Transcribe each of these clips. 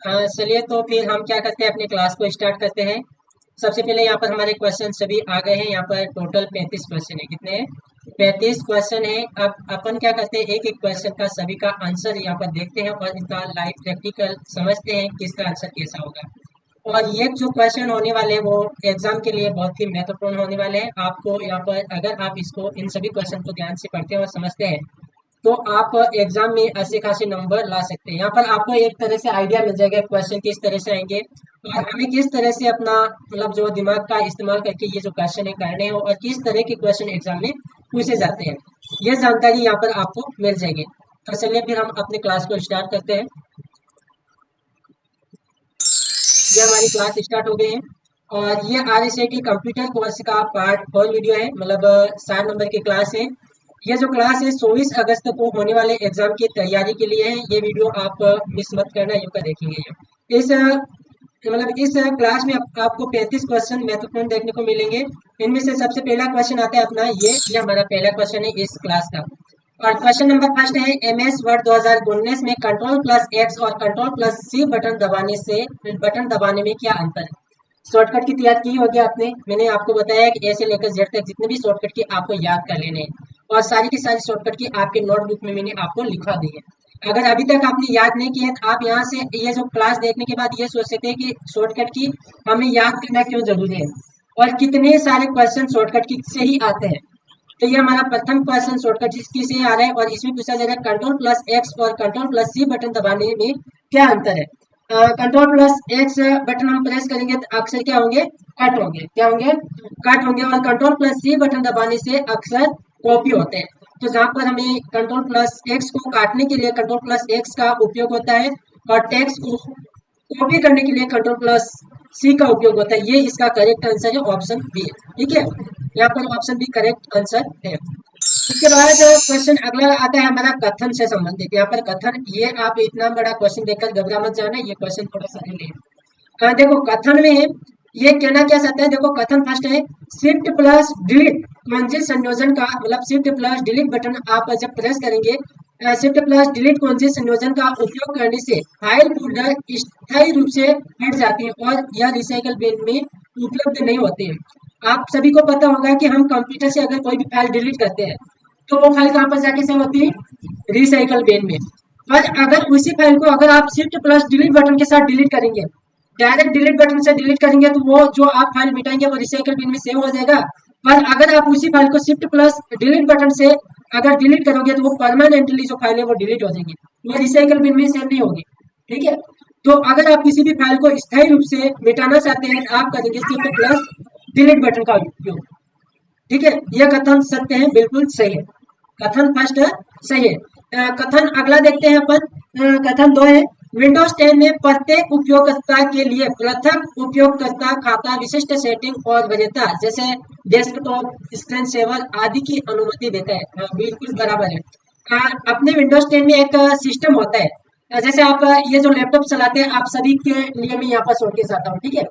चलिए तो फिर हम क्या करते हैं, अपने क्लास को स्टार्ट करते हैं। सबसे पहले यहाँ पर हमारे क्वेश्चन सभी आ गए हैं। यहाँ पर टोटल 35 क्वेश्चन है। कितने हैं? 35 क्वेश्चन है। अब अपन क्या करते हैं, एक एक क्वेश्चन का सभी का आंसर यहाँ पर देखते हैं और इसका लाइव प्रैक्टिकल समझते हैं कि इसका आंसर कैसा होगा। और ये जो क्वेश्चन होने वाले हैं वो एग्जाम के लिए बहुत ही महत्वपूर्ण होने वाले हैं। आपको यहाँ पर अगर आप इसको इन सभी क्वेश्चन को ध्यान से पढ़ते हैं और समझते हैं तो आप एग्जाम में अच्छे खासे नंबर ला सकते हैं। यहाँ पर आपको एक तरह से आइडिया मिल जाएगा क्वेश्चन किस तरह से आएंगे और हमें किस तरह से अपना मतलब जो दिमाग का इस्तेमाल करके ये जो क्वेश्चन है करने हैं और किस तरह के क्वेश्चन एग्जाम में पूछे जाते हैं, ये जानकारी यहाँ पर आपको मिल जाएगी। तो चलिए फिर हम अपने क्लास को स्टार्ट करते हैं। ये हमारी क्लास स्टार्ट हो गई है और ये RSIT कंप्यूटर कोर्स का पार्ट 4 वीडियो है, मतलब 60 नंबर की क्लास है। ये जो क्लास है 24 अगस्त को होने वाले एग्जाम की तैयारी के लिए है। ये वीडियो आप मिस मत करना, यूं का देखेंगे। इस मतलब इस क्लास में आपको 35 क्वेश्चन महत्वपूर्ण देखने को मिलेंगे। इनमें से सबसे पहला क्वेश्चन आता है अपना ये हमारा पहला क्वेश्चन है इस क्लास का। और क्वेश्चन नंबर फर्स्ट है, MS वर्ड 2019 में Ctrl+X और Ctrl+C बटन दबाने में क्या अंतर है? शॉर्टकट की तैयार की होगी आपने। मैंने आपको बताया कि ए से लेकर जेड तक जितने भी शॉर्टकट की आपको याद कर लेने हैं और सारी की सारी शॉर्टकट की आपके नोटबुक में मैंने आपको लिखा दी है। अगर अभी तक आपने याद नहीं किया तो आप यहाँ से ये जो क्लास देखने के बाद ये सोच सकते हैं कि शॉर्टकट की हमें याद करना क्यों जरूरी है और कितने सारे क्वेश्चन शॉर्टकट की से ही आते हैं। तो ये हमारा प्रथम क्वेश्चन शॉर्टकट जिसकी से आ रहा है और इसमें पूछा जा रहा है Ctrl+X और Ctrl+C बटन दबाने में क्या अंतर है। Ctrl+X बटन हम प्रेस करेंगे तो अक्षर क्या होंगे, कट होंगे। क्या होंगे? कट होंगे। और Ctrl+C बटन दबाने से अक्षर कॉपी होते हैं। तो जहां पर हमें Ctrl+X को काटने के लिए Ctrl+X का उपयोग होता है और टेक्स्ट को कॉपी करने के लिए Ctrl+C का उपयोग होता है। ये इसका करेक्ट आंसर है, ऑप्शन बी है। ठीक है, यहाँ पर ऑप्शन बी करेक्ट आंसर है। इसके बाद क्वेश्चन अगला आता है हमारा कथन से संबंधित। यहाँ पर कथन, ये आप इतना बड़ा क्वेश्चन देखकर घबरा मत जाना, ये क्वेश्चन थोड़ा सा ले। देखो कथन में ये कहना क्या चाहता है, देखो कथन फर्स्ट है, शिफ्ट प्लस डिलीट कुंजी संयोजन का मतलब शिफ्ट प्लस डिलीट बटन आप जब प्रेस करेंगे, शिफ्ट प्लस डिलीट कुंजी संयोजन का उपयोग करने से फाइल फोल्डर स्थायी रूप से हट जाती है और यह रिसाइकल बिन में उपलब्ध नहीं होती है। आप सभी को पता होगा कि हम कंप्यूटर से अगर कोई भी फाइल डिलीट करते हैं तो वो फाइल कहाँ पर जाके सेव होती है, रिसाइकल बिन में। पर अगर उसी फाइल को अगर आप शिफ्ट प्लस डिलीट बटन के साथ डिलीट करेंगे, डायरेक्ट डिलीट बटन से डिलीट करेंगे तो वो जो आप फाइल मिटाएंगे वो रिसाइकल बिन में सेव हो जाएगा। पर अगर आप उसी फाइल को शिफ्ट प्लस डिलीट बटन से अगर डिलीट करोगे तो वो परमानेंटली जो फाइल है वो डिलीट हो जाएगी, वो रिसाइकल बिन में सेव नहीं होगी। ठीक है, तो अगर आप किसी भी फाइल को स्थायी रूप से मिटाना चाहते हैं तो आप करेंगे शिफ्ट प्लस डिलीट बटन का उपयोग। ठीक है, यह कथन सत्य है, बिल्कुल सही है। कथन फर्स्ट सही है। कथन अगला देखते हैं अपन। कथन 2 है, विंडोज 10 में प्रत्येक उपयोगकर्ता के लिए पृथक उपयोगकर्ता खाता विशिष्ट सेटिंग और वरीयता जैसे डेस्कटॉप, स्क्रीन सेवर आदि की अनुमति देता है। बिल्कुल बराबर है। अपने विंडोज 10 में एक सिस्टम होता है, जैसे आप ये जो लैपटॉप चलाते हैं आप सभी के लिए मैं यहाँ पर शो के आता हूँ। ठीक है,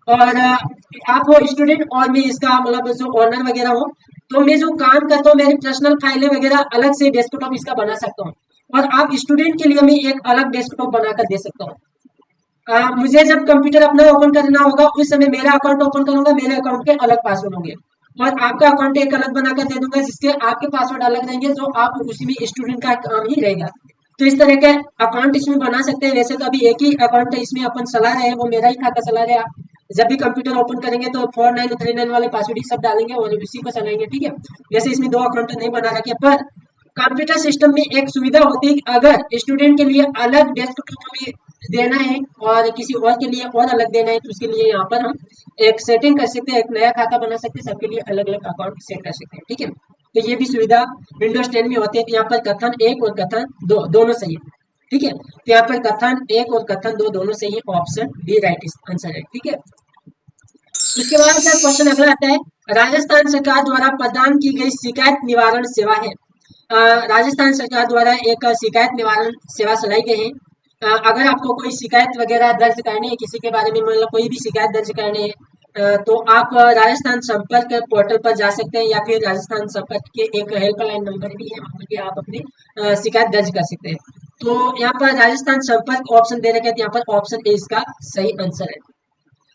और आप हो स्टूडेंट और मैं इसका मतलब जो ओनर वगैरह हो, तो मैं जो काम करता हूँ मेरी पर्सनल फाइलें वगैरह अलग से डेस्कटॉप इसका बना सकता हूँ और आप स्टूडेंट के लिए मैं एक अलग डेस्कटॉप बनाकर दे सकता हूँ। मुझे जब कंप्यूटर अपना ओपन करना होगा उस समय मेरा अकाउंट ओपन करूंगा, मेरे अकाउंट के अलग पासवर्ड होंगे और आपका अकाउंट एक अलग बनाकर दे दूंगा जिसके आपके पासवर्ड अलग रहेंगे, जो आप उसी में स्टूडेंट का काम ही रहेगा। तो इस तरह के अकाउंट इसमें बना सकते हैं। वैसे तो अभी एक ही अकाउंट इसमें अपन चला रहे हैं, वो मेरा ही खाता चला रहे हैं। जब भी कंप्यूटर ओपन करेंगे तो 4939 वाले पासवर्ड ही सब डालेंगे और उसी को चलाएंगे। ठीक है, वैसे इसमें 2 अकाउंट नहीं बना रखे, पर कंप्यूटर सिस्टम में एक सुविधा होती है कि अगर स्टूडेंट के लिए अलग डेस्कटॉप हमें देना है और किसी और के लिए और अलग देना है तो उसके लिए यहाँ पर हम एक सेटिंग कर सकते हैं, एक नया खाता बना सकते हैं, सबके लिए अलग अलग अकाउंट सेट कर सकते हैं। ठीक है, तो ये भी सुविधा विंडोज 10 में होती है। तो यहाँ पर कथन 1 और कथन 2 दोनों सही है। ठीक है, तो यहाँ पर कथन 1 और कथन 2 दोनों सही है, ऑप्शन बी राइट आंसर है। ठीक है, उसके बाद क्वेश्चन अगला आता है, राजस्थान सरकार द्वारा प्रदान की गई शिकायत निवारण सेवा है। राजस्थान सरकार द्वारा एक शिकायत निवारण सेवा चलाई गई है। अगर आपको कोई शिकायत वगैरह दर्ज करनी है किसी के बारे में, मतलब कोई भी शिकायत दर्ज करनी है, तो आप राजस्थान संपर्क पोर्टल पर जा सकते हैं या फिर राजस्थान संपर्क के एक हेल्पलाइन नंबर भी है, वहाँ पर आप अपनी शिकायत दर्ज कर सकते हैं। तो यहाँ पर राजस्थान संपर्क ऑप्शन दे रखे हैं, तो यहाँ पर ऑप्शन ए इसका सही आंसर है।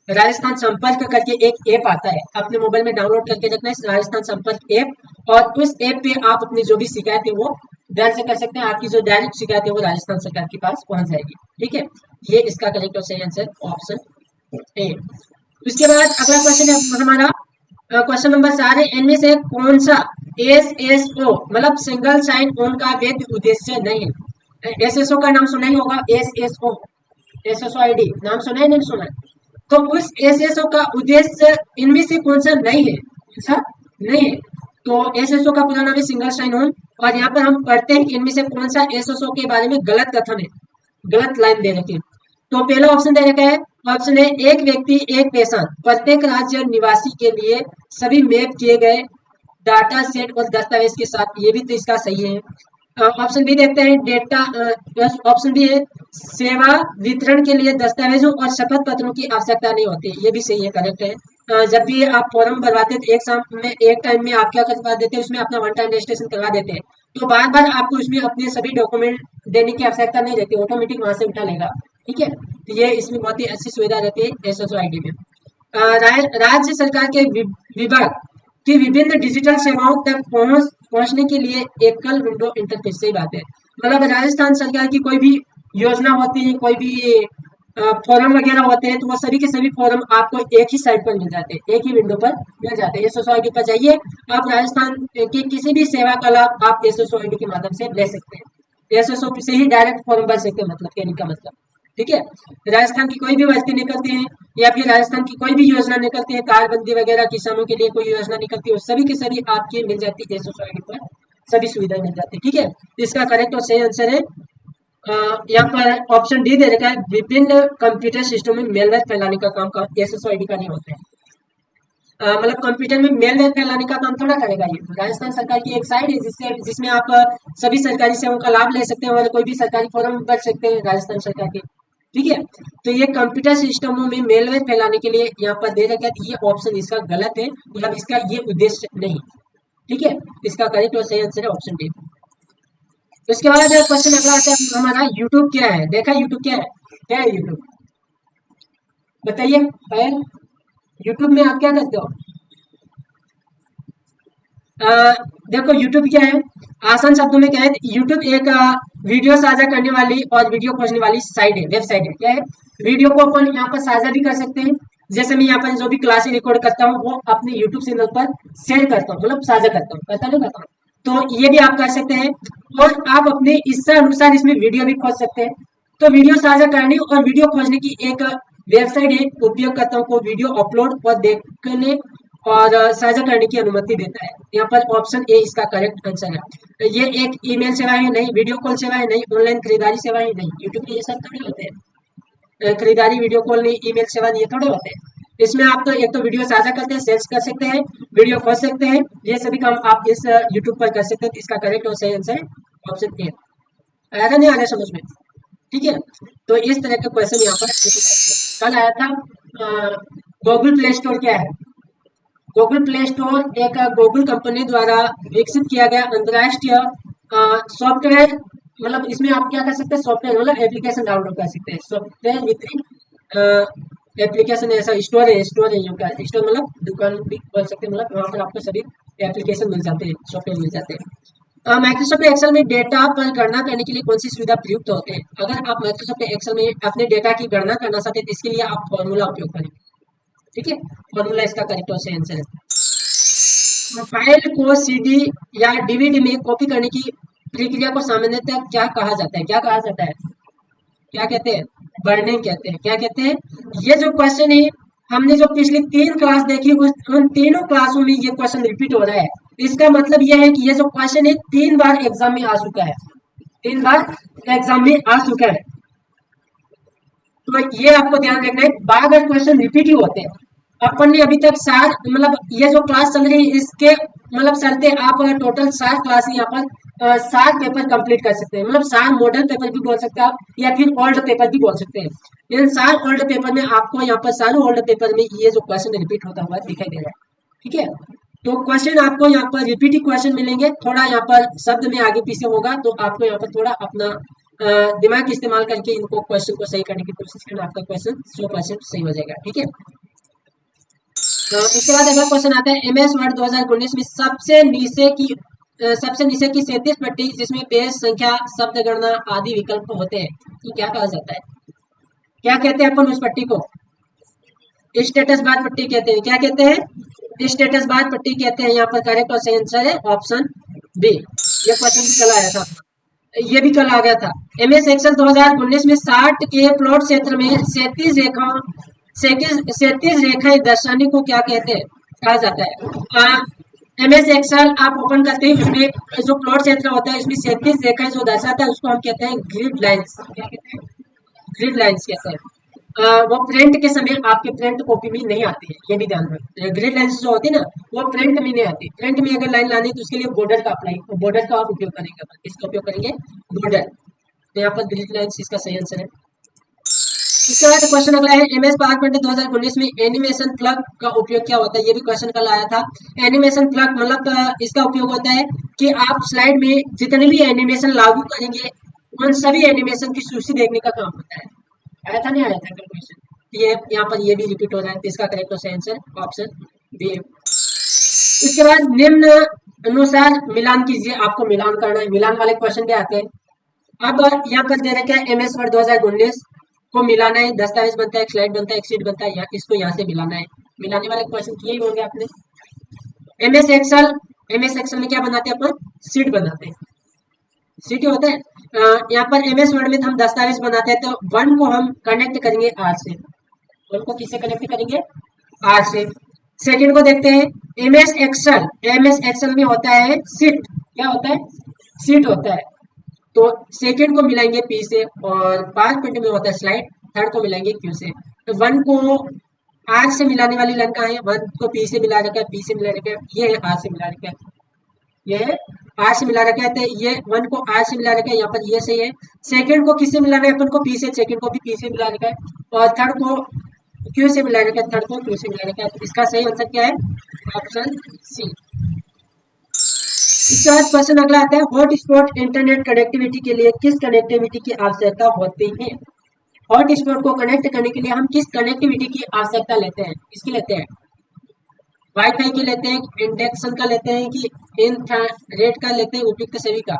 राजस्थान संपर्क करके एक ऐप आता है, अपने मोबाइल में डाउनलोड करके रखना है राजस्थान संपर्क ऐप, और उस ऐप पे आप अपनी जो भी शिकायत है वो दर्ज कर सकते हैं। आपकी जो डायरेक्ट शिकायत है वो राजस्थान सरकार के पास पहुंच जाएगी। ठीक है, ये इसका करेक्ट और सही आंसर ऑप्शन ए। उसके बाद अगला क्वेश्चन है हमारा क्वेश्चन नंबर 4 है, इनमें से कौन सा एसएसओ मतलब सिंगल साइन ऑन का वैध उद्देश्य नहीं है। एसएसओ का नाम सुना ही होगा, एसएसओ एसएसओ आईडी नाम सुना है नहीं सुना है? तो उस एसएसओ का उद्देश्य इनमें से कौन सा नहीं है, ऐसा नहीं है। तो एसएसओ का पूरा नाम है सिंगल साइन ऑन, और यहाँ पर हम पढ़ते हैं कि इनमें से कौन सा एसएसओ के बारे में गलत कथन है, गलत लाइन दे रखी है। तो पहला ऑप्शन दे रखा है, ऑप्शन है एक व्यक्ति एक पहचान, प्रत्येक राज्य निवासी के लिए सभी मैप किए गए डाटा सेट और दस्तावेज के साथ, ये भी तो इसका सही है। ऑप्शन बी देखते हैं, डेटा ऑप्शन बी है सेवा वितरण के लिए दस्तावेजों और शपथ पत्रों की आवश्यकता नहीं होती, ये भी सही है, करेक्ट है। जब भी आप फॉर्म भरवाते हैं तो एक साल में एक टाइम में आप क्या करवा देते हैं, उसमें अपना वन टाइम रजिस्ट्रेशन करवा देते हैं, तो बार बार आपको उसमें अपने सभी डॉक्यूमेंट देने की आवश्यकता नहीं रहती, ऑटोमेटिक वहां से उठा लेगा। ठीक है, तो ये इसमें बहुत ही अच्छी सुविधा रहती है एसएसओ आईडी में। राज्य सरकार के विभाग की विभिन्न डिजिटल सेवाओं तक पहुंचने के लिए एकल विंडो इंटरफेस, सही बात है। मतलब राजस्थान सरकार की कोई भी योजना होती है, कोई भी फॉर्म वगैरह होते हैं, तो वो सभी के सभी फॉर्म आपको एक ही साइट पर मिल जाते हैं, एक ही विंडो पर मिल जाते हैं। एसएसओ आईडी पर जाइए, आप राजस्थान की किसी भी सेवा का लाभ आप एसएसओ आईडी के माध्यम से ले सकते हैं। एसएसओ से ही डायरेक्ट फॉर्म भर सकते हैं, मतलब कहने का मतलब। ठीक है, राजस्थान की कोई भी भर्ती निकलती है या फिर राजस्थान की कोई भी योजना निकलती है, तारबंदी वगैरह किसानों के लिए कोई योजना निकलती है, सभी के सभी आपके मिल जाती है एसएसओ आईडी पर, सभी सुविधाएं मिल जाती है। ठीक है, इसका करेक्ट और सही आंसर है यहाँ पर ऑप्शन डी दे रखा है, विभिन्न कंप्यूटर सिस्टम में मेलवेयर फैलाने का काम का एसएसओ आईडी का नहीं होता है। मतलब कंप्यूटर में मेलवेयर फैलाने का काम थोड़ा करेगा ये, राजस्थान सरकार की एक साइट है जिसमें आप सभी सरकारी सेवाओं का लाभ ले सकते हैं और कोई भी सरकारी फॉर्म भर सकते हैं राजस्थान सरकार के। ठीक है, तो ये कंप्यूटर सिस्टमों में मेलवेयर फैलाने के लिए यहाँ पर दे रखा है, ये ऑप्शन इसका गलत है, मतलब इसका ये उद्देश्य नहीं। ठीक है, इसका करेक्ट और सही आंसर है ऑप्शन डी। उसके बाद क्वेश्चन अगला आता है हमारा, यूट्यूब क्या है। देखा यूट्यूब क्या है, क्या है यूट्यूब, बताइए। यूट्यूब में आप क्या करते हो? देखो यूट्यूब क्या है, आसान शब्दों में क्या है, यूट्यूब एक वीडियो साझा करने वाली और वीडियो खोजने वाली साइट है, वेबसाइट है। क्या है, वीडियो को अपन यहाँ पर साझा भी कर सकते हैं, जैसे मैं यहाँ पर जो भी क्लासेस रिकॉर्ड करता हूँ वो अपने यूट्यूब चैनल पर शेयर करता हूँ, मतलब साझा करता हूँ, करता हूँ। तो ये भी आप कर सकते हैं, और आप अपने इच्छा अनुसार इसमें वीडियो भी खोज सकते हैं। तो वीडियो साझा करने और वीडियो खोजने की एक वेबसाइट है, उपयोगकर्ताओं को वीडियो अपलोड और देखने और साझा करने की अनुमति देता है। यहाँ पर ऑप्शन ए इसका करेक्ट आंसर है। ये एक ईमेल सेवा है नहीं, वीडियो कॉल सेवा है नहीं, ऑनलाइन खरीदारी सेवा है नहीं, यूट्यूब पे ये सब थोड़े होते हैं, खरीदारी वीडियो कॉल नहीं, ईमेल सेवा नहीं, ये थोड़े होते हैं। इसमें आप तो एक तो वीडियो साझा करते हैं, शेयर कर सकते हैं, वीडियो खोज सकते हैं, ये सभी काम आप इस यूट्यूब पर कर सकते हैं। तो इसका करेक्ट और सही आंसर है ऑप्शन ए। आया था नहीं आ रहा समझ में? ठीक है, तो इस तरह के क्वेश्चन यहाँ पर कल आया था। गूगल प्ले स्टोर क्या है? गूगल प्ले स्टोर एक गूगल कंपनी द्वारा विकसित किया गया अंतरराष्ट्रीय सॉफ्टवेयर, मतलब इसमें आप क्या कर सकते हैं, सॉफ्टवेयर मतलब एप्लीकेशन डाउनलोड कर सकते हैं, सॉफ्टवेयर विद एप्लीकेशन, ऐसा स्टोर है, स्टोर है जो क्या स्टोर मतलब दुकान भी बोल सकते हैं, मतलब वहाँ पर आपको सभी एप्लीकेशन मिल जाते हैं, सॉफ्टवेयर मिल जाते हैं। माइक्रोसॉफ्ट एक्सेल में डेटा पर गणना करने के लिए कौन सी सुविधा प्रयुक्त होते हैं? अगर आप माइक्रोसॉफ्ट एक्सेल में अपने डेटा की गणना करना चाहते हैं तो इसके लिए आप फॉर्मूला उपयोग करेंगे। ठीक है, फॉर्मूला इसका करेक्ट और सही आंसर है। फाइल को सीडी या डीवीडी में कॉपी करने की प्रक्रिया को सामान्यतः क्या कहा जाता है? क्या कहा जाता है? क्या कहते हैं? बर्निंग कहते हैं। क्या कहते हैं? ये जो क्वेश्चन है, हमने जो पिछली 3 क्लास देखी उन तीनों क्लासों में ये क्वेश्चन रिपीट हो रहा है। इसका मतलब यह है कि ये जो क्वेश्चन है 3 बार एग्जाम में आ चुका है, 3 बार एग्जाम में आ चुका है। तो ये आपको ध्यान रखना है, बार बार क्वेश्चन रिपीट ही होते हैं। अपन ने अभी तक 7 मतलब ये जो क्लास चल रही है इसके मतलब चलते आप टोटल 7 क्लास यहाँ पर 7 पेपर कंप्लीट कर सकते हैं, मतलब 7 मॉडल पेपर भी बोल सकते हैं आप, या फिर ओल्ड पेपर भी बोल सकते हैं। इन 7 ओल्ड पेपर में आपको यहाँ पर सारे ओल्ड पेपर में ये जो क्वेश्चन रिपीट होता हुआ दिखाई दे रहा है। ठीक है, तो क्वेश्चन आपको यहाँ पर रिपीट ही क्वेश्चन मिलेंगे, थोड़ा यहाँ पर शब्द में आगे पीछे होगा, तो आपको यहाँ पर थोड़ा अपना दिमाग इस्तेमाल करके इनको क्वेश्चन को सही करने की कोशिश करना, आपका क्वेश्चन 100% सही हो जाएगा। ठीक है, उसके बाद अगला क्वेश्चन आता है, MS वर्ड 2019 में सबसे नीचे की 37 पट्टी जिसमें पेज संख्या, शब्द गणना आदि विकल्प होते हैं, तो क्या कहा जाता है? क्या कहते हैं अपन उस पट्टी को? स्टेटस बार पट्टी कहते हैं। क्या कहते हैं? स्टेटस बार पट्टी कहते हैं। यहाँ पर करेक्ट और सही आंसर है ऑप्शन बी। ये क्वेश्चन भी कल आया था, ये भी कल आ गया था। MS एक्सेल 2019 में 60 के प्लॉट क्षेत्र में 37 रेखाएं दर्शाने को क्या कहते हैं, कहा जाता है? MS एक्सेल आप ओपन करते हैं, उसमें जो प्लॉट क्षेत्र होता है उसमें 37 रेखाएं जो दर्शाता है उसको हम कहते हैं ग्रिड लाइन्स। क्या कहते हैं? ग्रिड लाइन्स कहते हैं। वो प्रिंट के समय आपके प्रिंट कॉपी में नहीं आती है, ये भी ध्यान रखें। ग्रिड लाइन्स जो होती है ना, वो प्रिंट में नहीं आती। प्रिंट में अगर लाइन लानी है तो उसके लिए बॉर्डर का अप्लाई, बॉर्डर का आप उपयोग करेंगे। अपन किसका उपयोग करेंगे? बॉर्डर। तो यहाँ पर ग्रिड लाइन्स इसका सही आंसर है। इसके बाद क्वेश्चन अगला है, MS पावरपॉइंट 2019 में एनिमेशन प्लग का उपयोग क्या होता है? ये भी क्वेश्चन कल आया था। एनिमेशन प्लग मतलब इसका उपयोग होता है कि आप स्लाइड में जितने भी एनिमेशन लागू करेंगे उन सभी एनिमेशन की सूची देखने का काम होता है। आया था, नहीं आया था कल क्वेश्चन? ये यहाँ पर ये भी रिपीट हो रहा है, तो इसका करेक्ट और सही आंसर ऑप्शन बी है। इसके बाद निम्न अनुसार मिलान कीजिए, आपको मिलान करना है। मिलान वाले क्वेश्चन भी आते हैं। अब यहाँ पर दे रखा है MS वर्ड 2019 को मिलाना है, दस्तावेज बनता है, एक स्लाइड बनता है, एक शीट बनता है, इसको यहाँ से मिलाना है। मिलाने वाले क्वेश्चन किए ही होंगे आपने। MS एक्सेल में क्या बनाते हैं अपन? शीट बनाते हैं। शीट ही होता है। यहाँ पर MS वर्ड में हम दस्तावेज बनाते हैं, तो वन को हम कनेक्ट करेंगे आर से। वन को किससे कनेक्ट करेंगे? आर से। सेकंड को देखते हैं, MS एक्सेल में होता है शीट। क्या होता है? शीट होता है। तो सेकंड को मिलाएंगे P से, और पावरपॉइंट में होता है स्लाइड। थर्ड को मिलाएंगे Q से। तो वन को आर से मिलाने वाली लाइन कहाँ है? वन को P से मिला रखा है, P से मिला रखा है, ये है आर से मिला रखा है, ये है आर से मिला रखा है। तो ये वन को आर से मिला रखा है, यहाँ पर ये सही है। सेकंड को किससे मिलाना है अपन को? P से। सेकंड को भी P से मिला रखा है, और थर्ड को Q से मिला रखा है, थर्ड को Q से मिला रखा है। तो इसका सही आंसर क्या है? Option C. इसके बाद क्वेश्चन अगला आता है, हॉटस्पॉट इंटरनेट कनेक्टिविटी के लिए किस कनेक्टिविटी की आवश्यकता होती है? हॉटस्पॉट को कनेक्ट करने के लिए हम किस कनेक्टिविटी की आवश्यकता लेते हैं? किसकी लेते हैं? वाईफाई की लेते हैं, इंडक्शन का लेते हैं, कि इंफ्रारेड का लेते हैं, उपयुक्त सभी का?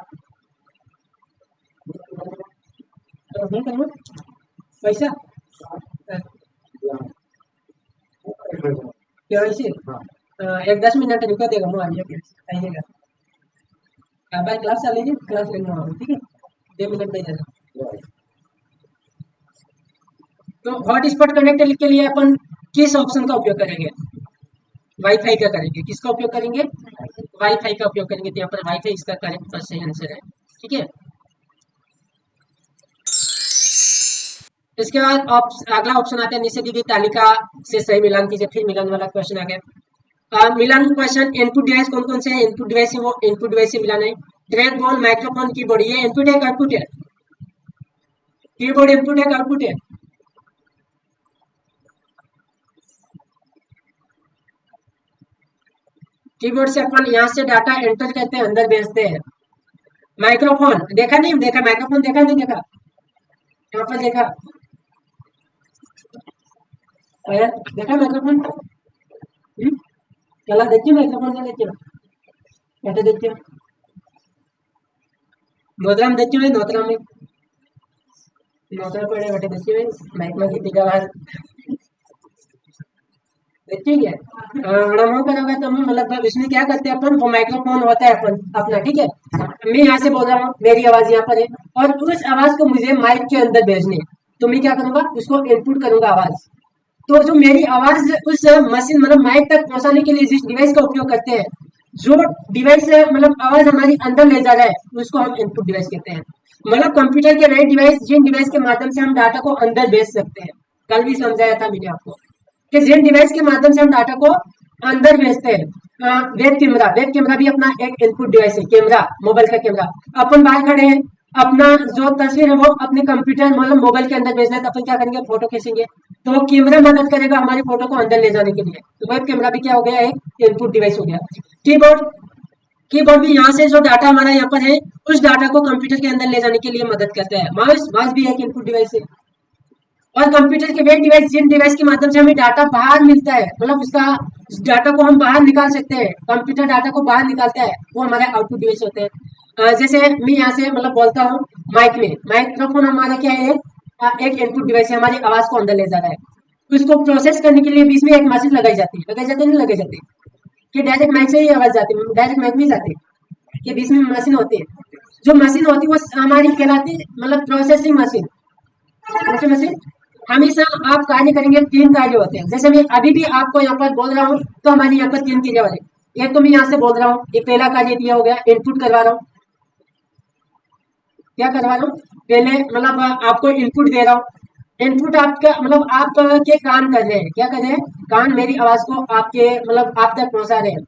पैसा क्या वैसे? एक 10 मिनट रुको, देगा मैं आइएगा। भाई क्लास चलेगी, क्लास लेना होगा, ठीक है? 2 मिनट में जाना। तो हॉटस्पॉट कनेक्ट के लिए अपन किस ऑप्शन का उपयोग करेंगे? वाईफाई का करेंगे। किसका उपयोग करेंगे? वाईफाई का उपयोग करेंगे। तो यहाँ पर वाईफाई इसका करेक्ट और सही आंसर है। ठीक है, इसके बाद अगला ऑप्शन आता है, नीचे दी गई तालिका से सही मिलान कीजिए। फिर मिलान वाला क्वेश्चन आ गया। मिलान क्वेश्चन, इनपुट डिवाइस कौन कौन से हैं? इनपुट डिवाइस है, वो इनपुट डिवाइस से मिलाना है। ट्रैक बॉल, माइक्रोफोन, कीबोर्ड, ये इनपुट है, आउटपुट है? कीबोर्ड इनपुट है, आउटपुट है? कीबोर्ड से अपन यहाँ से डाटा एंटर करते हैं, अंदर भेजते हैं। माइक्रोफोन देखा नहीं देखा? माइक्रोफोन देखा नहीं देखा? यहाँ पर देखा? देखा माइक्रोफोन? चला देखिए माइक्रोफोन से, देखिए कैसे देखिए, नोतरा में देखिए, नोतरा में नोतरा पड़े बैठे देखिए माइक में कितनी आवाज देखिए। नमो करोगे तो मतलब इसमें क्या करते हैं अपन, वो माइक्रोफोन होता है अपन अपना, ठीक है? मैं यहाँ से बोल रहा हूँ, मेरी आवाज यहाँ पर है, और उस आवाज को मुझे माइक के अंदर भेजनी है। तो मैं क्या करूंगा? उसको इनपुट करूंगा आवाज। तो जो मेरी आवाज उस मशीन मतलब माइक तक पहुंचाने के लिए जिस डिवाइस का उपयोग करते हैं, जो डिवाइस मतलब आवाज हमारी अंदर ले जा रहा है, उसको हम इनपुट डिवाइस कहते हैं। मतलब कंप्यूटर के नए डिवाइस, जिन डिवाइस के माध्यम से हम डाटा को अंदर भेज सकते हैं। कल भी समझाया था मैंने आपको कि जिन डिवाइस के माध्यम से हम डाटा को अंदर भेजते हैं। वेब कैमरा भी अपना एक इनपुट डिवाइस है। कैमरा, मोबाइल का कैमरा, अपन बाहर खड़े हैं, अपना जो तस्वीर है वो अपने कंप्यूटर मतलब मोबाइल के अंदर भेजना है, तो अपन क्या करेंगे? फोटो खींचेंगे। तो कैमरा मदद करेगा हमारी फोटो को अंदर ले जाने के लिए। तो वेब कैमरा भी क्या हो गया? एक इनपुट डिवाइस हो गया। कीबोर्ड, कीबोर्ड भी यहाँ से जो डाटा हमारा यहाँ पर है उस डाटा को कंप्यूटर के अंदर ले जाने के लिए मदद करता है। माउस माउस भी एक इनपुट डिवाइस है। और कंप्यूटर के वे डिवाइस जिन डिवाइस के माध्यम से हमें डाटा बाहर मिलता है, मतलब उसका उस डाटा को हम बाहर निकाल सकते हैं, कंप्यूटर डाटा को बाहर निकालता है, वो हमारे आउटपुट डिवाइस होते हैं। जैसे मैं यहाँ से मतलब बोलता हूँ माइक में, माइक्रोफोन हमारा क्या है, एक इनपुट डिवाइस है, हमारी आवाज को अंदर ले जा रहा है। तो इसको प्रोसेस करने के लिए बीच में एक मशीन लगाई जाती है, लगाई जाती है नहीं लगाई जाती, कि डायरेक्ट माइक से ही आवाज जाती है, डायरेक्ट माइक में जाती है, कि बीच में मशीन होती है। जो मशीन होती है वो हमारी कहलाती है मतलब प्रोसेसिंग मशीन। प्रोसेसिंग मशीन हमेशा आप कार्य करेंगे, तीन कार्य होते हैं। जैसे मैं अभी भी आपको यहाँ पर बोल रहा हूँ तो हमारी यहाँ पर तीन क्रिया हो रही है। एक तो मैं यहाँ से बोल रहा हूँ, ये पहला कार्य दिया हो गया, इनपुट करवा रहा हूँ। क्या करवा रहा हूँ, पहले मतलब आपको इनपुट दे रहा हूँ। इनपुट आपका मतलब आप के कान कर रहे हैं, क्या कर रहे हैं, कान मेरी आवाज को आपके मतलब आप तक पहुंचा रहे हैं।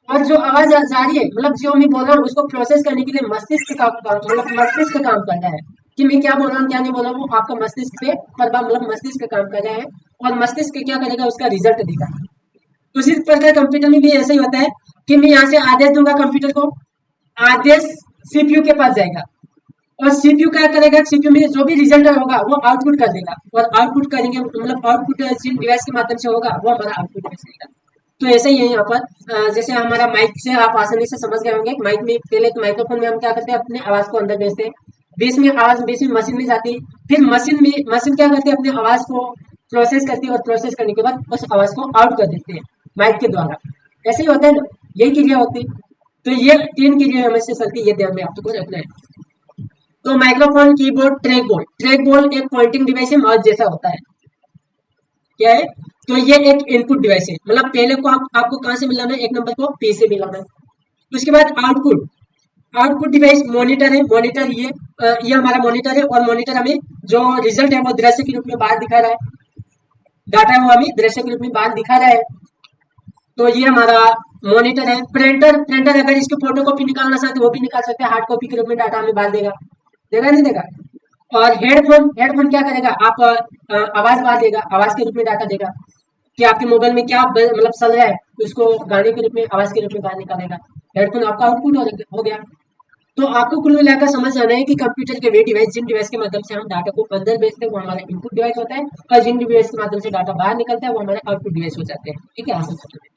और जो आवाज जा रही है मतलब जो मैं बोल रहा हूँ उसको प्रोसेस करने के लिए मस्तिष्क का मतलब मस्तिष्क काम कर रहा है, कि मैं क्या बोल रहा हूँ क्या नहीं बोल रहा हूँ, वो आपका मस्तिष्क पे प्रभाव मतलब मस्तिष्क का काम कर रहा है। और मस्तिष्क क्या करेगा, उसका रिजल्ट देगा। उसी प्रकार कंप्यूटर में भी ऐसा ही होता है कि मैं यहाँ से आदेश दूंगा कंप्यूटर को, आदेश सीपीयू के पास जाएगा, और सीपीयू क्या करेगा, सीपीयू में जो भी रिजल्ट होगा वो आउटपुट कर देगा। और आउटपुट करेंगे मतलब आउटपुट जिन डिवाइस के माध्यम से होगा वो हमारा आउटपुट डिवाइस रहेगा। तो ऐसे ही है यहाँ पर जैसे हमारा माइक से आप आसानी से समझ गए होंगे, माइक में पहले तो माइक्रोफोन में हम क्या करते हैं, अपने आवाज को अंदर भेजते हैं, बीच में आवाज बीच में मशीन में जाती है, फिर मशीन क्या करती है, अपने आवाज को प्रोसेस करती है, और प्रोसेस करने के बाद उस आवाज को आउट कर देते हैं माइक के द्वारा। ऐसे ही होता है ना, यही क्रिया होती है। तो ये तीन क्रिया हमेशा चलती है, ये ध्यान में आपको रखना है। तो माइक्रोफोन, कीबोर्ड, ट्रैक बॉल एक पॉइंटिंग डिवाइस है, माउस जैसा होता है। क्या है, तो ये एक इनपुट डिवाइस है, मतलब पहले को आपको कहां से मिलाना है, एक नंबर को पी से मिलाना है। उसके बाद आउटपुट, आउटपुट डिवाइस मॉनिटर है, मॉनिटर ये हमारा मॉनिटर है, और मॉनिटर हमें जो रिजल्ट है वो दृश्य के रूप में बाहर दिखा रहा है, डाटा है वो हमें दृश्य के रूप में बाहर दिखा रहा है। तो ये हमारा मॉनिटर है। प्रिंटर अगर इसकी फोटो कॉपी निकालना चाहते वो भी निकाल सकते हैं, हार्ड कॉपी के रूप में डाटा हमें बाहर देगा, देगा नहीं देगा। और हेडफोन क्या करेगा, आप आवाज बाहर देगा, आवाज के रूप में डाटा देगा, कि आपके मोबाइल में क्या मतलब चल रहा है उसको गाने के रूप में, आवाज के रूप में बाहर निकालेगा। हेडफोन आपका आउटपुट हो गया। तो आपको कुल मिलाकर समझ आना है कि कंप्यूटर के वे डिवाइस, जिन डिवाइस के माध्यम से हम डाटा को अंदर भेजते हैं वो हमारा इनपुट डिवाइस होता है, और जिन डिवाइस के माध्यम से डाटा बाहर निकलता है वो हमारे आउटपुट डिवाइस हो जाते हैं। ठीक है, आसान शब्दों में।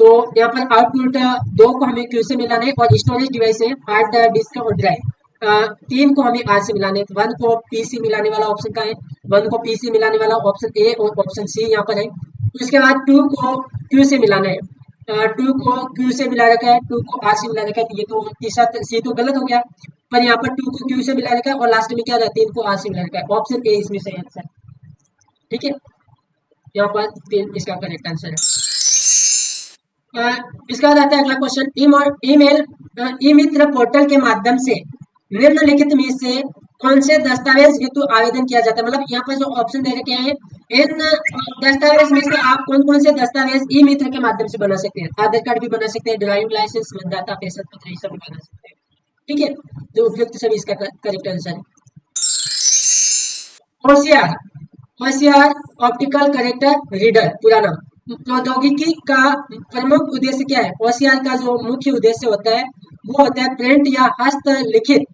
तो यहाँ पर आउटपुट दो को हमें क्यू से मिलाना है, और स्टोरेज डिवाइस है हार्ड डिस्क और ड्राइव, तीन को हमें आर से मिलाने हैं। वन को पी से मिलाने वाला ऑप्शन का है, वन को पी से मिलाने वाला ऑप्शन ए और ऑप्शन सी यहाँ पर है। उसके बाद टू को क्यू से मिलाना है, टू को क्यू से मिला रखा है, टू को आर से मिला रखा है, तो ये तो तीसरा सी तो गलत हो गया, पर यहाँ पर टू को क्यू से मिला रखा है, और लास्ट में क्या रहता है, तीन को आर से मिला रखा है। ऑप्शन ए इसमें सही आंसर। ठीक है, यहाँ पर तीन इसका करेक्ट आंसर है। इसका बाद आता है अगला क्वेश्चन, ईमेल ई मित्र पोर्टल के माध्यम से निम्नलिखित में से कौन से दस्तावेज हेतु आवेदन किया जाता है। मतलब यहाँ पर जो ऑप्शन दे रखे हैं, इन दस्तावेज में से आप कौन कौन से दस्तावेज ई मित्र के माध्यम से बना सकते हैं। आधार कार्ड भी बना सकते हैं, ड्राइविंग लाइसेंस, मतदाता पहचान पत्र, ये सब भी बना सकते हैं। ठीक है, जो उपयुक्त सभी इसका करेक्ट आंसर है। होशियार, होशियार ऑप्टिकल करेक्टर रीडर पूरा नाम। प्रौद्योगिकी का प्रमुख उद्देश्य क्या है, होशियार का जो मुख्य उद्देश्य होता है वो होता है प्रिंट या हस्तलिखित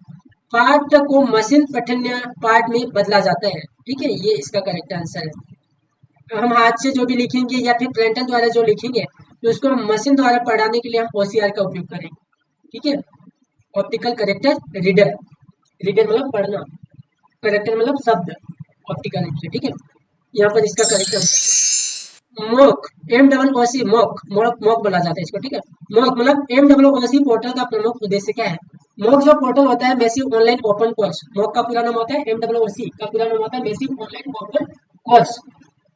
पाठ को मशीन पठनीय पाठ में बदला जाता है। ठीक है, ये इसका करेक्ट आंसर है। हम हाथ से जो भी लिखेंगे या फिर प्रिंटर द्वारा जो लिखेंगे तो उसको मशीन द्वारा पढ़ाने के लिए हम होशियार का उपयोग करेंगे। ठीक है, ऑप्टिकल करेक्टर रीडर, रीडर मतलब पढ़ना, करेक्टर मतलब शब्द, ऑप्टिकल रूप से। ठीक है, यहाँ पर इसका correct answer MOOC, M double O C, MOOC MOOC बोला जाता है इसको। ठीक है, मोक मतलब M double O C portal का प्रमुख उद्देश्य क्या है। मोक जो पोर्टल होता है massive online open course, MOOC का पूरा नाम होता है, एम डबल ओ सी का पूरा नाम होता है massive online open course.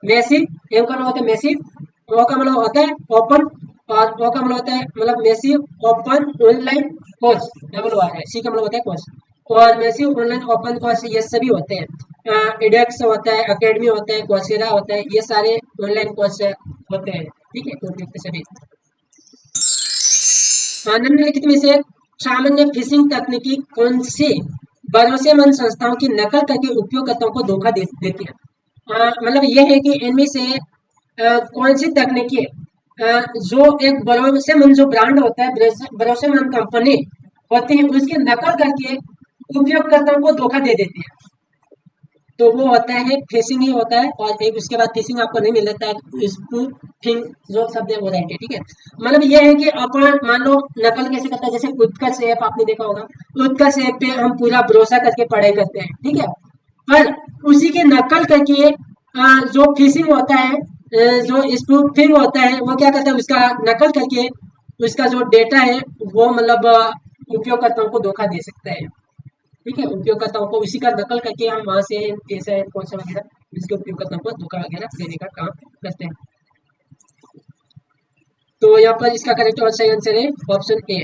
Massive, M का नाम होता है मैसिव, ओ का मतलब होता है ओपन, और ओ का मतलब होता है मतलब massive open online course, double O है, सी का मतलब होता है कोर्स, और मैसिव ऑनलाइन ओपन कोर्स ये सभी होते हैं। एडेक्स होता है, अकेडमी होता है, कोर्सेरा होता है, ये सारे ऑनलाइन कोर्स होते हैं। ठीक है, तो सभी निम्नलिखित में से सामान्य फिशिंग तकनीकी कौन सी भरोसेमंद संस्थाओं की नकल करके उपयोगकर्ताओं को धोखा देती है। मतलब यह है कि इनमें से कौन सी तकनीकी है जो एक भरोसेमंद जो ब्रांड होता है, भरोसेमंद कंपनी होती है, उसकी नकल करके उपयोगकर्ताओं को धोखा दे देते हैं। तो वो होता है फिशिंग ही होता है, और एक उसके बाद फिशिंग आपको नहीं मिल जाता है, स्पूफिंग जो शब्द है वो रहते हैं, ठीक है। मतलब ये है कि अपन मान लो नकल कैसे करता है, जैसे उत्कर्ष ऐप आपने देखा होगा, उत्कर्ष ऐप पे हम पूरा भरोसा करके पढ़ाई करते हैं, ठीक है। पर उसी के नकल करके जो फिशिंग होता है, जो स्पूफिंग होता है, वो क्या करता है, उसका नकल करके उसका जो डेटा है वो मतलब उपयोगकर्ताओं को धोखा दे सकता है, ठीक है। उपयोगकर्ताओं को उसी का नकल करके हम वहां से जैसे कौन वगैरह इसके उपयोगकर्ताओं को धोखा वगैरह देने का काम करते हैं। तो यहाँ पर इसका करेक्ट और सही आंसर है ऑप्शन ए।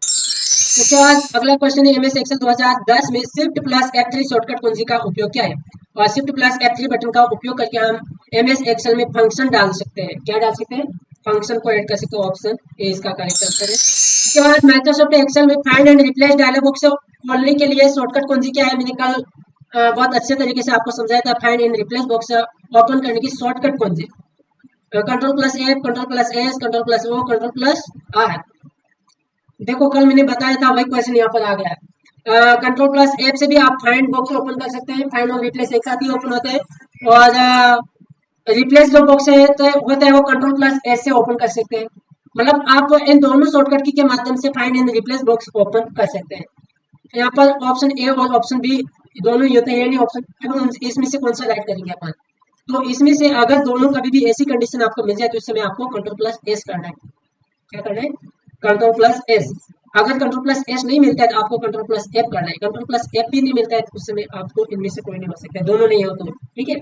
उसके बाद अगला क्वेश्चन है, एमएस एक्सेल 2010 में शिफ्ट प्लस F3 शॉर्टकट कुंजी का उपयोग क्या है? और शिफ्ट प्लस F3 बटन का उपयोग करके हम एमएस एक्सेल में फंक्शन डाल सकते हैं। क्या डाल सकते हैं? फंक्शन को ऐड कर सकते हो। ऑप्शन ए इसका करेक्ट आंसर है। उसके बाद माइक्रोसॉफ्ट एक्सेल में find and replace dialog box खोलने के लिए शॉर्टकट कुंजी क्या है? मैंने कल बहुत अच्छे तरीके से आपको समझाया था। Find and replace box open करने की शॉर्टकट कुंजी control plus F, control plus S, control plus O, control plus R. देखो कल मैंने बताया था, वही क्वेश्चन यहाँ पर आ गया है। कंट्रोल प्लस एफ से भी आप फाइंड बॉक्स ओपन कर सकते हैं। फाइंड और रिप्लेस एक साथ ही ओपन होते हैं। और रिप्लेस जो बॉक्स है तो होता है वो कंट्रोल प्लस एस से ओपन कर सकते हैं। मतलब आप इन दोनों शॉर्टकट की के माध्यम से find and replace box open कर सकते हैं। यहाँ पर ऑप्शन ए और ऑप्शन बी दोनों ही होते हैं, यानी ऑप्शन इसमें से कौन सा राइट करेंगे अपन? तो इसमें से अगर दोनों कभी भी ऐसी कंडीशन आपको मिल जाए तो उस समय आपको कंट्रोल प्लस एस करना है। क्या करना है? Control plus S. अगर कंट्रोल प्लस एस नहीं मिलता है तो आपको कंट्रोल प्लस एफ करना है। कंट्रोल प्लस एफ भी नहीं मिलता है तो उस समय आपको इनमें से कोई नहीं हो सकता, दोनों नहीं हो तो, ठीक है।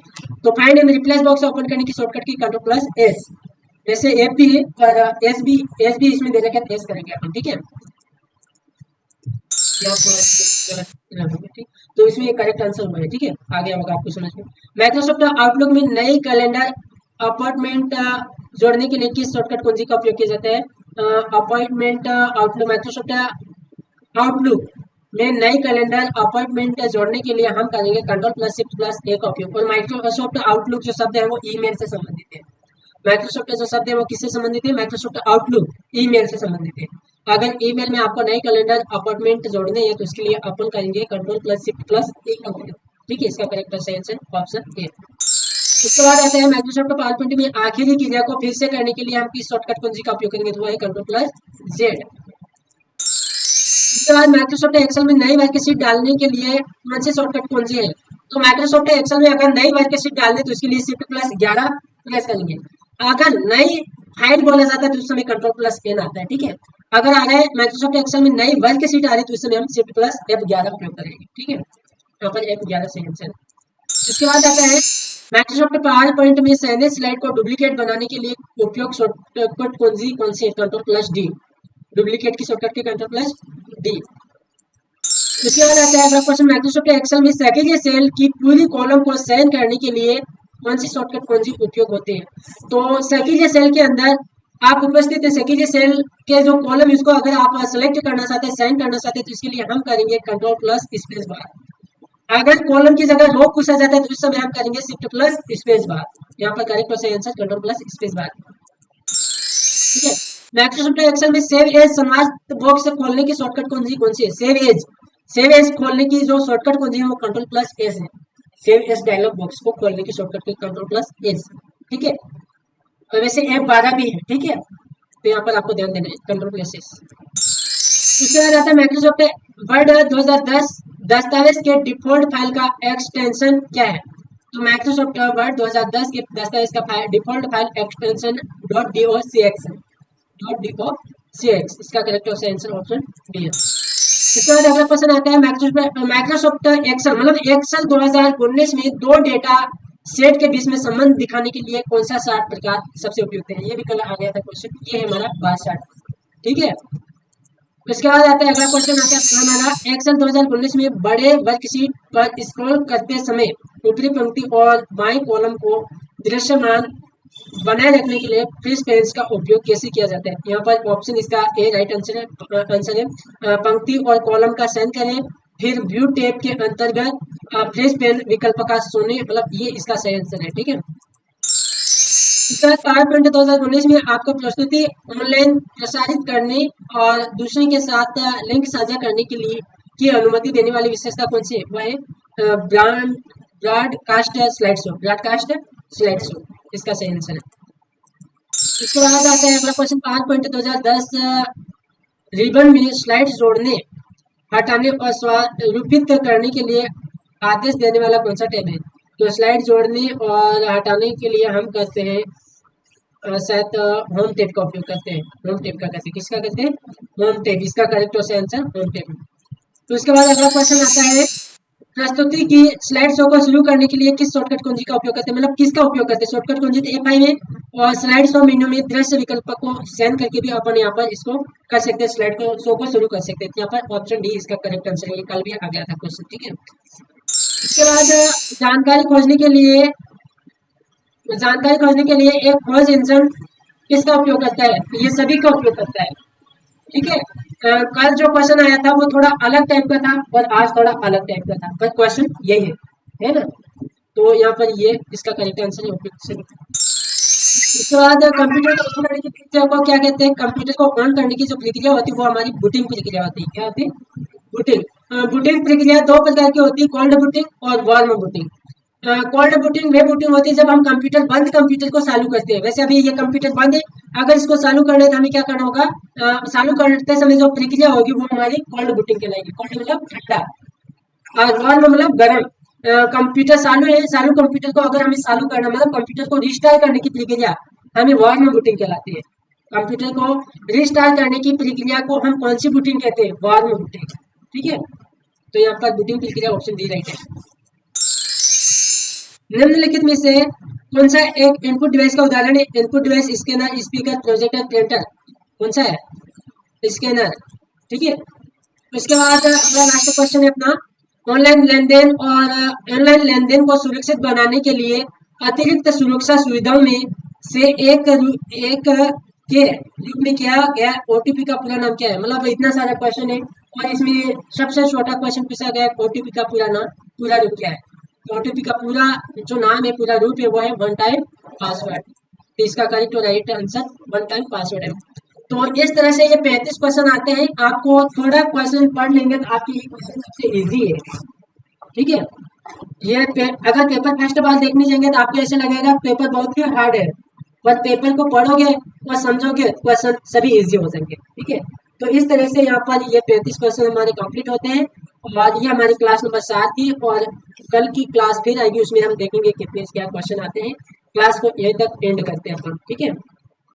तो find and replace box open करने की शॉर्टकट की कंट्रोल प्लस एस। जैसे एफ भी है और एस भी इसमें दे रखा है, एस करेंगे अपन, ठीक है। ठीक, तो इसमें करेक्ट आंसर हुआ है, ठीक है। आगे होगा आपको समझ में। माइक्रोसॉफ्ट आउटलुक में नई कैलेंडर अपॉइंटमेंट जोड़ने के लिए किस शॉर्टकट कुंजी का उपयोग किया जाता है? अपॉइंटमेंट आउटलुक, माइक्रोसॉफ्ट आउटलुक में नई कैलेंडर अपॉइंटमेंट जोड़ने के लिए हम करेंगे कंट्रोल प्लस शिफ्ट प्लस ए का उपयोग। और माइक्रोसॉफ्ट आउटलुक जो शब्द है वो ईमेल से संबंधित है। माइक्रोसॉफ्ट जो शब्द है वो किससे संबंधित है? माइक्रोसॉफ्ट आउटलुक ईमेल से संबंधित है। अगर ईमेल में आपको नए कैलेंडर अपॉइंटमेंट जोड़ने हैं तो इसके लिए अपन करेंगे कंट्रोल प्लस शिफ्ट प्लस ए का उपयोग, ठीक है। इसका करेक्ट आंसर ऑप्शन ए। उसके बाद आता है माइक्रोसॉफ्ट पावरपॉइंट में आखिरी क्रिया को फिर से करने के लिए हम किस शॉर्टकट कुंजी का उपयोग करेंगे? तो वो है कंट्रोल प्लस जेड। उसके बाद माइक्रोसॉफ्ट एक्सेल में नई वर्कशीट डालने के लिए कौन सी शॉर्टकट कुंजी है? तो माइक्रोसॉफ्ट एक्सेल में अगर नई वर्कशीट डालने तो इसके लिए शिफ्ट प्लस 11 प्रेस करेंगे। अगर नई फाइल बोला जाता है तो उस समय कंट्रोल प्लस एन आता है, ठीक है। अगर आ रहा है माइक्रोसॉफ्ट एक्सेल में नई वर्कशीट आ रही है तो इस समय हम शिफ्ट प्लस F11 प्रयोग करेंगे, ठीक है। यहाँ पर F11 सही आंसर है। इसके बाद आता है माइक्रोसॉफ्ट पावर पॉइंट में सैनिक स्लाइड को डुप्लीकेट बनाने के लिए उपयोग शॉर्टकट कुंजी कौन सी है? Control plus D. डुप्लीकेट की शॉर्टकट की कंट्रोल प्लस डी। इसके बाद आता है अगला क्वेश्चन, माइक्रोसॉफ्ट एक्सेल में सेकेंडरी सेल की पूरी कॉलम को साइन करने के लिए कौन सी शॉर्टकट कुंजी उपयोग होते हैं? तो सेकेंडरी सेल के अंदर आप उपस्थित है, सेकेंडरी सेल के जो कॉलम इसको अगर आप सेलेक्ट करना चाहते हैं, साइन करना चाहते हैं तो इसके लिए हम करेंगे कंट्रोल प्लस स्पेस बार। अगर कॉलम की जगह रो पूछा जाता है तो उस समय हम करेंगे शिफ्ट प्लस स्पेस बार। यहाँ पर करेक्ट और सही answer control plus space bar, ठीक है। माइक्रोसॉफ्ट एक्सेल में सेव एज संवाद बॉक्स खोलने की शॉर्टकट कौन सी है? सेव एज खोलने की जो शॉर्टकट कुंजी है वो कंट्रोल प्लस एस है। सेव एज डायलॉग बॉक्स को खोलने की शॉर्टकट की कंट्रोल प्लस एस, ठीक है। और वैसे F12 भी है, ठीक है। तो यहाँ पर आपको ध्यान देना है कंट्रोल प्लस एस। उसके बाद आता है माइक्रोसॉफ्ट वर्ड 2010 दस्तावेज के डिफॉल्ट फाइल का एक्सटेंशन क्या है? तो माइक्रोसॉफ्ट वर्ड 2010 के दस्तावेज का डिफॉल्ट फाइल एक्सटेंशन .docx है। .docx इसका करेक्ट आंसर ऑप्शन बी है। इसके बाद अगला क्वेश्चन आता है माइक्रोसॉफ्ट एक्सेल मतलब एक्सेल 2019 में दो डेटा सेट के बीच में संबंध दिखाने के लिए कौन सा चार्ट प्रकार सबसे उपयुक्त है? ये भी कल आ गया था क्वेश्चन, ये है हमारा बार चार्ट, ठीक है। इसके बाद आता है अगला क्वेश्चन आता है हमारा एक्सेल 2019 में बड़े वर्कशीट पर स्क्रॉल करते समय ऊपरी पंक्ति और बाएं कॉलम को दृश्यमान बनाए रखने के लिए फ्रीज पेज का उपयोग कैसे किया जाता है? यहाँ पर ऑप्शन इसका ए राइट आंसर है। पंक्ति और कॉलम का चयन करें, फिर व्यू टैब के अंतर्गत फ्रेश पेन विकल्प का चुनें, मतलब ये इसका सही आंसर है, ठीक है। इसके बाद पावर पॉइंट 2019 में आपको प्रस्तुति ऑनलाइन प्रसारित करने और दूसरे के साथ लिंक साझा करने के लिए की अनुमति देने वाली विशेषता कौन सी है? वह है broadcast slide show. Broadcast slide show इसका सही आंसर है। इसके बाद आता है अगला क्वेश्चन, पावर पॉइंट 2010 रिबन में स्लाइड जोड़ने, हटाने और स्वरूपित करने के लिए आदेश देने वाला कौन सा टैब है? तो स्लाइड जोड़ने और हटाने के लिए हम करते हैं शायद होम टैब का उपयोग करते हैं। होम टैब का करते हैं, किसका करते हैं? Home tab. इसका करेक्ट आंसर होम टैब। तो उसके बाद अगला क्वेश्चन आता है, प्रस्तुति की स्लाइड शो को शुरू करने के लिए किस शॉर्टकट कुंजी का उपयोग करते हैं? मतलब किसका उपयोग करते हैं? शॉर्टकट कुंजी तो F5 है, और स्लाइड शो मेन्यू में दृश्य विकल्प को चयन करके भी अपन यहाँ पर इसको कर सकते हैं, स्लाइड को शो को शुरू कर सकते हैं। यहाँ पर ऑप्शन डी इसका करेक्ट आंसर है, ये कल भी आ गया था क्वेश्चन, ठीक है। इसके बाद जानकारी खोजने के लिए एक खोज इंजन किसका उपयोग करता है? ये सभी का उपयोग करता है, ठीक है। कल जो क्वेश्चन आया था वो थोड़ा अलग टाइप का था और आज थोड़ा अलग टाइप का था, पर क्वेश्चन यही है ना। तो यहाँ पर ये इसका करेक्ट आंसर है उपयुक्त से। उसके बाद कंप्यूटर को ऑन करने की प्रक्रिया को क्या कहते हैं? कंप्यूटर को ऑन करने की जो प्रक्रिया होती है वो हमारी बूटिंग प्रक्रिया होती है। क्या होती है? बूटिंग। बूटिंग प्रक्रिया दो प्रकार की होती है, कोल्ड बूटिंग और वार्म बूटिंग। कोल्ड बूटिंग वे बूटिंग होती है जब हम कंप्यूटर को चालू करते हैं। वैसे अभी ये कंप्यूटर बंद है, अगर इसको चालू करना है तो हमें क्या करना होगा? चालू करते समय जो प्रक्रिया होगी वो हमारी कोल्ड बूटिंग कहलाएगी। कोल्ड मतलब ठंडा और वार्म मतलब गर्म। कंप्यूटर चालू है, चालू कंप्यूटर को अगर हमें चालू करना मतलब कंप्यूटर को रिस्टार्ट करने की प्रक्रिया हमें वार्म बूटिंग कहलाती है। कंप्यूटर को रिस्टार्ट करने की प्रक्रिया को हम कौन सी बूटिंग कहते हैं? वार्म बूटिंग, ठीक है। तो यहाँ पर बूटिंग प्रक्रिया ऑप्शन डी राइट है। निम्नलिखित में से कौन सा एक इनपुट डिवाइस का उदाहरण है? Input device scanner, speaker, projector, printer. कौन सा है? स्कैनर, ठीक है। उसके बाद अपना लास्ट क्वेश्चन है अपना, ऑनलाइन लेनदेन को सुरक्षित बनाने के लिए अतिरिक्त सुरक्षा सुविधाओं में से एक के रूप में किया गया ओटीपी का पूरा नाम क्या है? मतलब इतना सारा क्वेश्चन है और इसमें सबसे छोटा क्वेश्चन पूछा गया, ओटीपी का पूरा नाम, पूरा रूप क्या है? ओटीपी का पूरा जो नाम है, पूरा रूप है वो है वन टाइम पासवर्ड। तो इसका करेक्ट और right answer one time password है। तो इस तरह से ये 35 क्वेश्चन आते हैं। आपको थोड़ा क्वेश्चन पढ़ लेंगे तो आपकी ये क्वेश्चन सबसे इजी है, ठीक है। अगर पेपर फर्स्ट बार देखने जाएंगे तो आपको ऐसा लगेगा पेपर बहुत ही हार्ड है, पर पेपर को पढ़ोगे और समझोगे क्वेश्चन सभी इजी हो जाएंगे, ठीक है। तो इस तरह से यहाँ पर ये 35 क्वेश्चन हमारे कंप्लीट होते हैं और ये हमारी क्लास नंबर 7 थी। और कल की क्लास फिर आएगी, उसमें हम देखेंगे कितने क्या क्वेश्चन आते हैं। क्लास को यहीं तक एंड करते हैं अपन, ठीक है।